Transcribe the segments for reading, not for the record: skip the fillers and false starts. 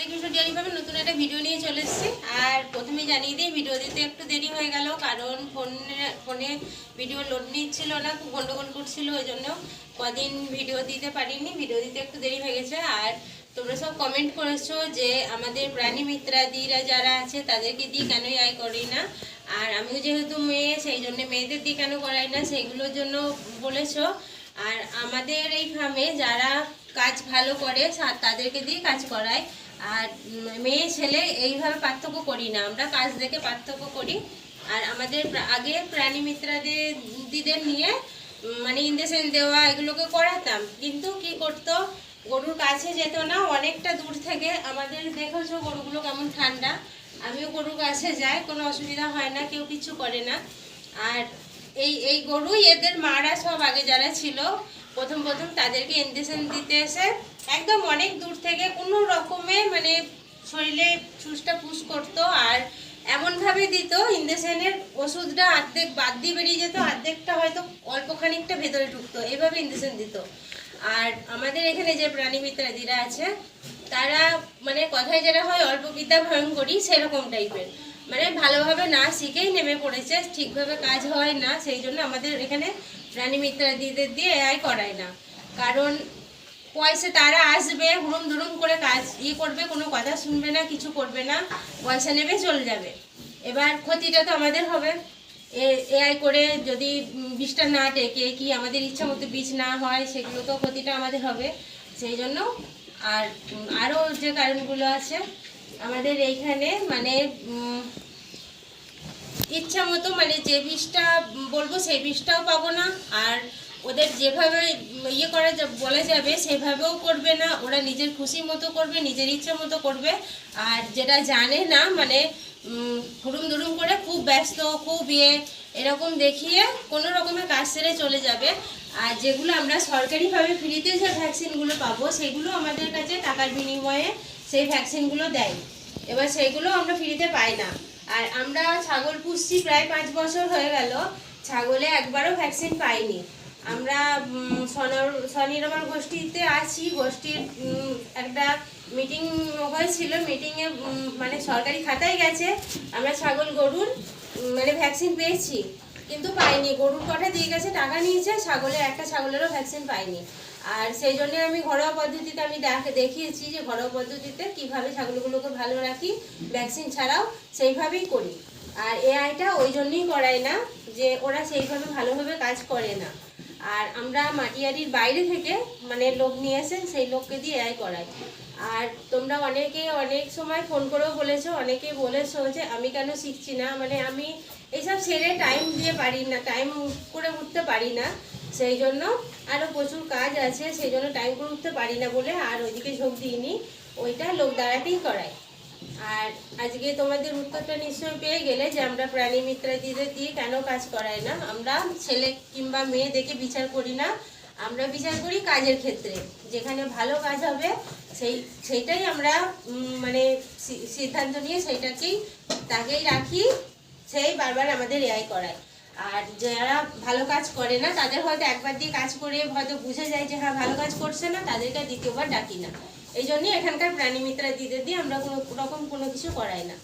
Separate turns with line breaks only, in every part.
Krishna dairy ফার্মে নতুন একটা ভিডিও নিয়ে চলে এসেছি। আর প্রথমে জানিয়ে দিই, ভিডিও দিতে একটু দেরি হয়ে গেল, কারণ ফোনে ভিডিও লোড নিচ্ছিল না, খুব গন্ডগোল করছিল, ওই জন্য কদিন ভিডিও দিতে পারিনি। ভিডিও দিতে একটু দেরি হয়ে গেছে। আর তোমরা সব কমেন্ট করেছো যে আমাদের প্রাণী মিত্রাদিরা যারা আছে তাদেরকে দিয়ে কেন আয় করি না, আর আমিও যেহেতু মেয়ে সেই জন্য মেয়েদের দিয়ে কেন করাই না, সেইগুলোর জন্য বলেছো। আর আমাদের এই ফার্মে যারা কাজ ভালো করে তাদেরকে দিয়ে কাজ করায়। আর মেয়ে ছেলে এইভাবে পার্থক্য করি না, আমরা কাজ দেখে পার্থক্য করি। আর আমাদের আগে প্রাণী মিত্রাদিদের নিয়ে মানে ইঞ্জেকশন দেওয়া এগুলোকে করাতাম, কিন্তু কি করতো, গরুর কাছে যেত না, অনেকটা দূর থেকে। আমাদের দেখেছো গরুগুলো কেমন ঠান্ডা, আমিও গরুর কাছে যাই, কোনো অসুবিধা হয় না, কেউ কিছু করে না। আর এই গরুই এদের মারা সব আগে যারা ছিল প্রথম তাদেরকে ইঞ্জেকশন দিতে এসে একদম অনেক দূর থেকে কোনো রকমে মানে শরীরে চুষটা পুষ করতো। আর এমনভাবে দিত ইঞ্জেকশনের ওষুধটা অর্ধেক বাদ দিয়ে বেরিয়ে যেত, অর্ধেকটা হয়তো অল্প খানিকটা ভেতরে ঢুকতো, এইভাবে ইঞ্জেকশন দিত। আর আমাদের এখানে যে প্রাণী মিত্রাদিরা আছে তারা মানে কথায় যেটা হয় অল্প বিদ্যা ভয়ঙ্করী, সেরকম টাইপের, মানে ভালোভাবে না শিখেই নেমে পড়েছে, ঠিকভাবে কাজ হয় না। সেই জন্য আমাদের এখানে প্রাণী মিত্রাদিদের দিয়ে এআই করায় না, কারণ পয়সা তারা আসবে হুড়ুম ধুড়ুম করে কাজ করবে, কোনো কথা শুনবে না, কিছু করবে না, পয়সা নেবে চলে যাবে। এবার ক্ষতিটা তো আমাদের হবে। এআই করে যদি বীজটা না টেকে কি আমাদের ইচ্ছা মতো বীজ না হয়, সেগুলো তো ক্ষতিটা আমাদের হবে। সেই জন্য আর আরও যে কারণগুলো আছে আমাদের এইখানে মানে ইচ্ছা মতো মানে যে বীজটা বলবো সেই বীজটাও পাবো না। আর ওদের যেভাবে করা বলা যাবে সেভাবেও করবে না, ওরা নিজের খুশি মতো করবে, নিজের ইচ্ছা মতো করবে। আর যেটা জানে না মানে হুড়ুম দুড়ুম করে খুব ব্যস্ত, খুব এরকম দেখিয়ে কোনো রকমের কাজ সেরে চলে যাবে। আর যেগুলো আমরা সরকারিভাবে ফ্রিতে যে ভ্যাকসিনগুলো পাবো সেগুলো আমাদের কাছে টাকার বিনিময়ে সেই ভ্যাকসিনগুলো দেয়, এবার সেইগুলো আমরা ফ্রিতে পাই না। আর আমরা ছাগল পুষছি প্রায় 5 বছর হয়ে গেল, ছাগলে একবারও ভ্যাকসিন পাইনি। আমরা স্বনির্ভর গোষ্ঠীতে আছি, গোষ্ঠীর একটা মিটিং হয়েছিল, মিটিংয়ে মানে সরকারি খাতায় গেছে আমরা ছাগল গরুর মানে ভ্যাকসিন পেয়েছি, কিন্তু পাইনি। গরুর কটা দিয়ে গেছে, টাকা নিয়েছে, একটা ছাগলেরও ভ্যাকসিন পাইনি। আর সেই জন্য আমি ঘরোয়া পদ্ধতিতে আমি দেখিয়েছি যে ঘরোয়া পদ্ধতিতে কিভাবে ছাগলগুলোকে ভালো রাখি, ভ্যাকসিন ছাড়াও সেইভাবেই করি। আর এআইটা ওই জন্যই করাই না যে ওরা সেইভাবে ভালোভাবে কাজ করে না। আর আমরা মাটিয়ারির বাইরে থেকে মানে লোক নিয়ে এসে সেই লোককে দিয়ে এআই করাই। আর তোমরা অনেকে অনেক সময় ফোন করেও বলেছো, অনেকে বলেছো যে আমি কেন শিখছি না, মানে আমি এইসব ছেড়ে টাইম দিয়ে পারি না, টাইম করে উঠতে পারি না, সেই জন্য আরও প্রচুর কাজ আছে, সেই জন্য টাইম করে উঠতে পারি না বলে আর ওইদিকে ঝোঁক দিইনি, ওইটা লোক দ্বারাতেই করাই। আর আজকে তোমাদের উত্তরটা নিশ্চয়ই পেয়ে গেলে যে আমরা প্রাণী মিত্রাদিদের দিয়ে কেন কাজ করাই না। আমরা ছেলে কিংবা মেয়ে দেখে বিচার করি না, আমরা বিচার করি কাজের ক্ষেত্রে, যেখানে ভালো কাজ হবে সেইটাই আমরা মানে সিদ্ধান্ত নিয়ে তাকেই রাখি, সেই বারবার আমাদের এআই করায়। আর যারা ভালো কাজ করে না তাদের হয়তো একবার দিয়ে কাজ করে হয়তো বুঝে যায় যে হ্যাঁ ভালো কাজ করছে না, তাদেরকে দ্বিতীয়বার ডাকি না। এই জন্যই এখানকার প্রাণী মিত্রাদিদের দিয়ে আমরা কোনো কিছু করাই না।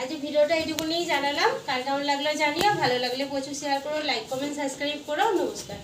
আজ ভিডিওটা এইটুকুনিই জানালাম, কার কেমন লাগলো জানিও, ভালো লাগলে প্রচুর শেয়ার করো, লাইক কমেন্ট সাবস্ক্রাইব করো। নমস্কার।